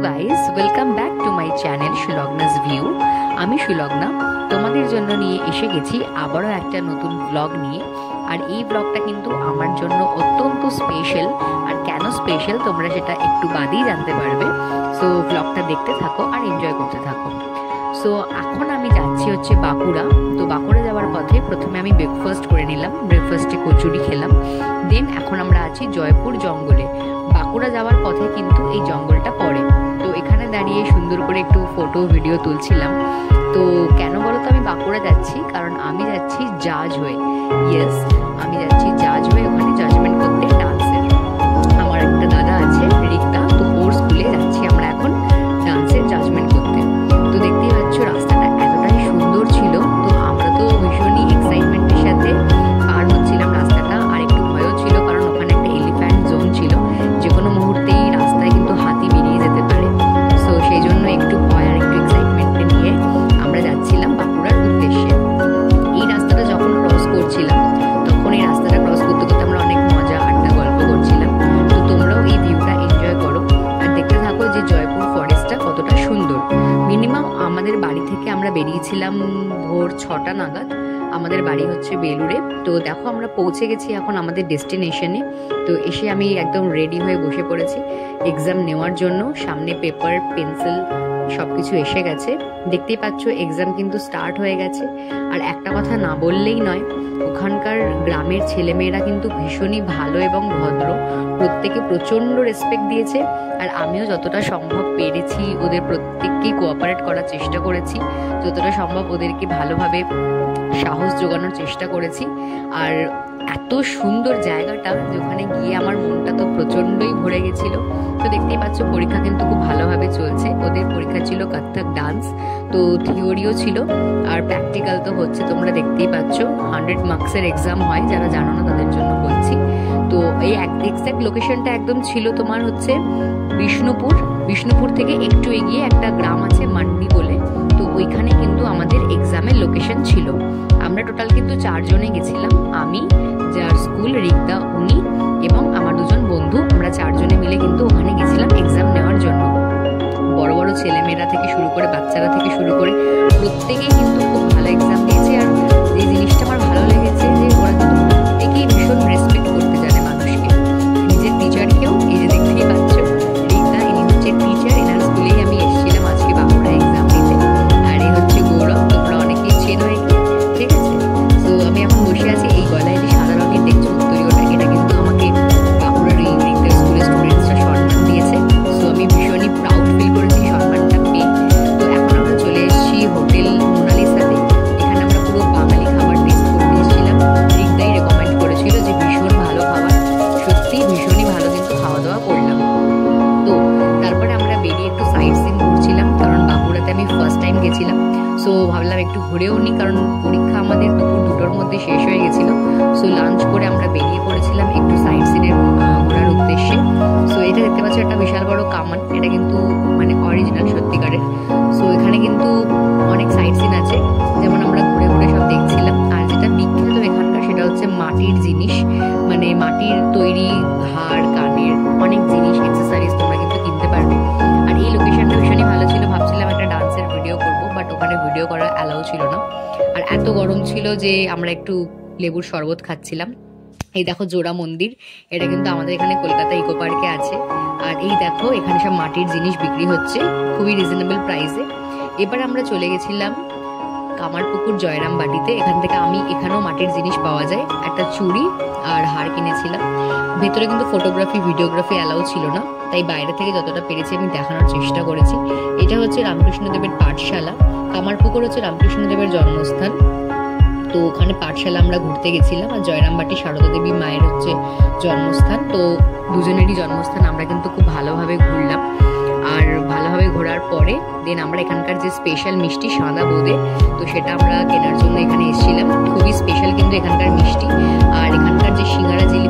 Guys, welcome back to my channel Sulagna's view. আমি সুলগ্না তোমাদের জন্য নিয়ে এসে গেছি আবারও একটা নতুন ব্লগ নিয়ে। আর এই ব্লগটা কিন্তু আমার জন্য অত্যন্ত স্পেশাল। আর কেন স্পেশাল তোমরা সেটা একটু বাদেই জানতে পারবে। সো ব্লগটা দেখতে থাকো আর এনজয় করতে থাকো। সো এখন আমি যাচ্ছি হচ্ছে বাঁকুড়া। তো বাঁকুড়া যাওয়ার পথে প্রথমে আমি ব্রেকফাস্ট করে নিলাম, ব্রেকফাস্টে কচুরি খেলাম। দেন এখন আমরা আছি জয়পুর জঙ্গলে। বাঁকুড়া যাওয়ার পথে কিন্তু এই জঙ্গলটা পড়ে। তো এখানে দাঁড়িয়ে সুন্দর করে একটু ফটো ভিডিও তুলছিলাম। তো কেন বলো তো আমি বাঁকুড়া যাচ্ছি, কারণ আমি যাচ্ছি জাজ হয়ে। ইয়েস, আমি যাচ্ছি জাজ হয়ে, ওখানে জাজমেন্ট করতে ডান্সের। আমার একটা দাদা আছে রিক্তা, তো ওর স্কুলে যাচ্ছি আমরা এখন ডান্সের জাজমেন্ট করতে। তো দেখতেই পাচ্ছ রাস্তাটা এতটাই সুন্দর ছিল। তো আমরা তো ভীষণই এক্সাইটমেন্টের সাথে পার হচ্ছিলাম রাস্তাটা। আর একটু ভয়ও ছিল, কারণ ওখানে একটা এলিফ্যান্ট জোন ছিল, যে কোনো মুহূর্তেই রাস্তায় কিন্তু হাতি বেরিয়ে যেতে পারে। সো সেই জন্য একটু ভয় আর একটু এক্সাইটমেন্টে নিয়ে আমরা যাচ্ছিলাম বাঁকুড়ার উদ্দেশ্যে। এই রাস্তাটা যখন ক্রস করছিলাম, তখন এই রাস্তাটা ক্রস করতে করতে আমরা অনেক মজা আড্ডা গল্প করছিলাম। তো তোমরাও এই ভিউটা এনজয় করো আর দেখতে থাকো যে জয়পুর ফরেস্টটা কতটা সুন্দর। মিনিমাম আমাদের বাড়ি থেকে আমরা বেরিয়েছিলাম ভোর 6টা নাগাদ। আমাদের বাড়ি হচ্ছে বেলুড়ে। তো দেখো আমরা পৌঁছে গেছি এখন আমাদের ডেস্টিনেশনে। তো এসে আমি একদম রেডি হয়ে বসে পড়েছি এক্সাম নেওয়ার জন্য। সামনে পেপার পেন্সিল সব কিছু এসে গেছে। দেখতেই পাচ্ছ এক্সাম কিন্তু স্টার্ট হয়ে গেছে। আর একটা কথা না বললেই নয়, ওখানকার গ্রামের ছেলেমেয়েরা কিন্তু ভীষণই ভালো এবং ভদ্র। প্রত্যেকে প্রচণ্ড রেসপেক্ট দিয়েছে। আর আমিও যতটা সম্ভব পেরেছি ওদের প্রত্যেককেই কোঅপারেট করার চেষ্টা করেছি, যতটা সম্ভব ওদেরকে ভালোভাবে সাহস জোগানোর চেষ্টা করেছি। আর এত সুন্দর জায়গাটা যে ওখানে গিয়ে আমার মনটা তো প্রচণ্ডই ভরে গেছিল। তো দেখতেই পাচ্ছ পরীক্ষা কিন্তু খুব ভালোভাবে চলছে। ওদের পরীক্ষা ছিল কত্থক ডান্স, তো থিওরিও ছিল আর প্র্যাকটিক্যাল তো হচ্ছে, তোমরা দেখতেই পাচ্ছ। 100 মার্কসের এক্সাম হয়, যারা জানো না তাদের জন্য বলছি। তো এই এক্স্যাক্ট লোকেশনটা একদম ছিল তোমার হচ্ছে বিষ্ণুপুর থেকে একটু এগিয়ে একটা গ্রাম আছে মান্ডি বলে। তো ওইখানে কিন্তু আমাদের এক্সামের লোকেশন ছিল। আমরা টোটাল কিন্তু 4 জনে গেছিলাম। আমি, যার স্কুল রিক্তা উনি, এবং আমার 2জন বন্ধু। আমরা 4 জনে মিলে কিন্তু ওখানে গেছিলাম এক্সাম নেওয়ার জন্য। বড় বড় ছেলেমেয়েরা থেকে শুরু করে বাচ্চারা থেকে শুরু করে প্রত্যেকেই কিন্তু খুব ভালো এক্সাম দিয়েছে। আর যে জিনিসটা আমার ভালো লেগেছে যে ওরা কিন্তু প্রত্যেকেই ভীষণ রেসপেক্ট করতে জানে মানুষকে, নিজের টিচারকেও। এই যে দেখতেই পাচ্ছ রিক্তা, ইনি হচ্ছে টিচার। এনার স্কুলেই আমি এসেছিলাম আজকে বাঁকুড়া এক্সাম দিতে। আর এই হচ্ছে গৌরব, তোমরা অনেকেই চেনো একে, ঠিক আছে। তো আমি এখন বসে আছি এই গলায় যে সাদা রঙের দেখছো উত্তরীয়টা, এটা কিন্তু আমাকে বাঁকুড়ার এই রিক্তা স্কুলের স্টুডেন্টসরা সম্মান দিয়েছে। সো আমি ভীষণই প্রাউড ফিল করেছি সম্মানটা পেয়ে। তো এখন আমরা চলে এসেছি হোটেল মোনালিসাতে। এখানে আমরা পুরো বাঙালি খাবার টেস্ট করতে এসেছিলাম। রিক্তাই রেকমেন্ড করেছিল যে ভীষণ ভালো খাবার, সত্যি ভীষণই ভালো কিন্তু খাওয়া দাওয়া করলাম। তো তারপরে আমরা বেরিয়ে একটু সাইট সিন ঘুরছিলাম, কারণ বাঁকুড়াতে আমি ফার্স্ট টাইম গেছিলাম। সো ভাবলাম একটু ঘুরেও নিই, কারণ পরীক্ষা আমাদের দুপুর 2টোর মধ্যে শেষ হয়ে গেছিলো। সো লাঞ্চ করে আমরা বেরিয়ে পড়েছিলাম একটু সাইট সিনের ঘোরার উদ্দেশ্যে। সো এটা দেখতে পাচ্ছ একটা বিশাল বড় কামান, এটা কিন্তু মানে অরিজিনাল সত্যিকারের। সো এখানে কিন্তু অনেক সাইট সিন আছে, যেমন আমরা ঘুরে ঘুরে সব দেখছিলাম। আর যেটা বিখ্যাত এখানকার সেটা হচ্ছে মাটির জিনিস, মানে মাটির তৈরি হার, কানের অনেক জিনিস, অ্যাক্সেসরিজ তোমরা কিন্তু কিনতে পারবে। আর এই লোকেশনটা ভীষণই ভালো ছিল। ভাবছিলাম একটা ডান্সের ভিডিও করব, বাট ওখানে ভিডিও করা অ্যালাউ ছিল না। আর এত গরম ছিল যে আমরা একটু লেবুর শরবত খাচ্ছিলাম। এই দেখো জোড়া মন্দির, এটা কিন্তু আমাদের এখানে কলকাতা ইকো পার্কে আছে। আর এই দেখো এখানে সব মাটির জিনিস বিক্রি হচ্ছে খুবই রিজনেবল প্রাইসে। এবার আমরা চলে গেছিলাম কামারপুকুর জয়রাম বাটিতে। এখান থেকে এখানেও মাটির জিনিস পাওয়া যায়। একটা চুড়ি আর হার কিনেছিলাম। ভেতরে কিন্তু ফটোগ্রাফি ভিডিওগ্রাফি অ্যালাউ ছিল না, তাই বাইরে থেকে যতটা পেরেছি আমি দেখানোর চেষ্টা করেছি। এটা হচ্ছে রামকৃষ্ণদেবের পাঠশালা। কামারপুকুর হচ্ছে রামকৃষ্ণদেবের জন্মস্থান। তো ওখানে পাঠশালা আমরা ঘুরতে গেছিলাম। আর জয়রামবাটি সারদা দেবী মায়ের হচ্ছে জন্মস্থান। তো দুজনেরই জন্মস্থান আমরা কিন্তু খুব ভালোভাবে ঘুরলাম। আর ভালোভাবে ঘোরার পরে দেন আমরা এখানকার যে স্পেশাল মিষ্টি সাদা বোঁদে, তো সেটা আমরা কেনার জন্য এখানে এসেছিলাম। খুবই স্পেশাল কিন্তু এখানকার মিষ্টি। আর এখানকার যে সিঙ্গারা জিলিপি